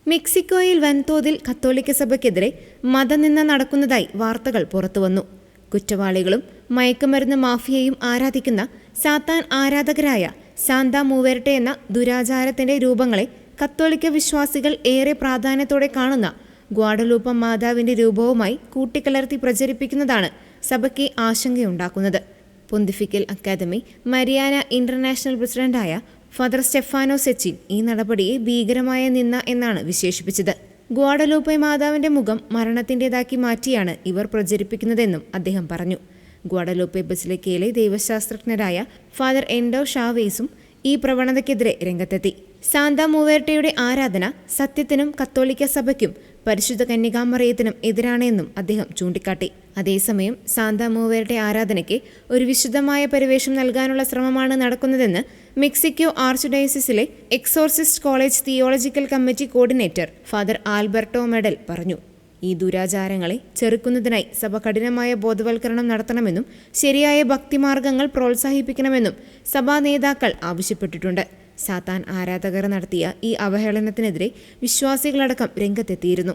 മെക്സിക്കോയിൽ വൻതോതിൽ കത്തോലിക്ക സഭയ്ക്കെതിരെ മതനിന്ദ നടക്കുന്നതായി വാർത്തകൾ പുറത്തുവന്നു. കുറ്റവാളികളും മയക്കുമരുന്ന് മാഫിയയും ആരാധിക്കുന്ന സാത്താൻ ആരാധകരായ സാന്താ മൂവേർട്ടെ എന്ന ദുരാചാരത്തിന്റെ രൂപങ്ങളെ കത്തോലിക്ക വിശ്വാസികൾ ഏറെ പ്രാധാന്യത്തോടെ കാണുന്ന ഗ്വാഡലൂപ്പ മാതാവിന്റെ രൂപവുമായി കൂട്ടിക്കലർത്തി പ്രചരിപ്പിക്കുന്നതാണ് സഭയ്ക്ക് ആശങ്കയുണ്ടാക്കുന്നത്. പൊന്തിഫിക്കൽ അക്കാദമി മരിയാന ഇന്റർനാഷണൽ പ്രസിഡന്റായ ഫാദർ സ്റ്റെഫാനോ സെച്ചിൻ ഈ നടപടിയെ ഭീകരമായ നിന്ന എന്നാണ് വിശേഷിപ്പിച്ചത്. ഗ്വാഡലൂപ്പെ മാതാവിന്റെ മുഖം മരണത്തിൻ്റെതാക്കി മാറ്റിയാണ് ഇവർ പ്രചരിപ്പിക്കുന്നതെന്നും അദ്ദേഹം പറഞ്ഞു. ഗ്വാഡലൂപ്പെ ബസിലിക്കയിലെ ദൈവശാസ്ത്രജ്ഞരായ ഫാദർ എൻഡോ ഷാവേസും ഈ പ്രവണതയ്ക്കെതിരെ രംഗത്തെത്തി. സാന്താ മൂവേർട്ടയുടെ ആരാധന സത്യത്തിനും കത്തോലിക്ക സഭയ്ക്കും പരിശുദ്ധ കന്യകാമറിയത്തിനും എതിരാണെന്നും അദ്ദേഹം ചൂണ്ടിക്കാട്ടി. അതേസമയം സാന്താ മൂവേർട്ടെ ആരാധനയ്ക്ക് ഒരു വിശുദ്ധമായ പരിവേഷം നൽകാനുള്ള ശ്രമമാണ് നടക്കുന്നതെന്ന് മെക്സിക്കോ ആർച്ച് ഡയസിസിലെ exorcist college theological committee coordinator father Alberto Medel പറഞ്ഞു. ഈ ദുരാചാരങ്ങളെ ചെറുക്കുന്നതിനായി സഭ കഠിനമായ ബോധവൽക്കരണം നടത്തണമെന്നും ശരിയായ ഭക്തിമാർഗങ്ങൾ പ്രോത്സാഹിപ്പിക്കണമെന്നും സഭാ നേതാക്കൾ ആവശ്യപ്പെട്ടിട്ടുണ്ട്. സാത്താൻ ആരാധകർ നടത്തിയ ഈ അവഹേളനത്തിനെതിരെ വിശ്വാസികളടക്കം രംഗത്തെത്തിയിരുന്നു.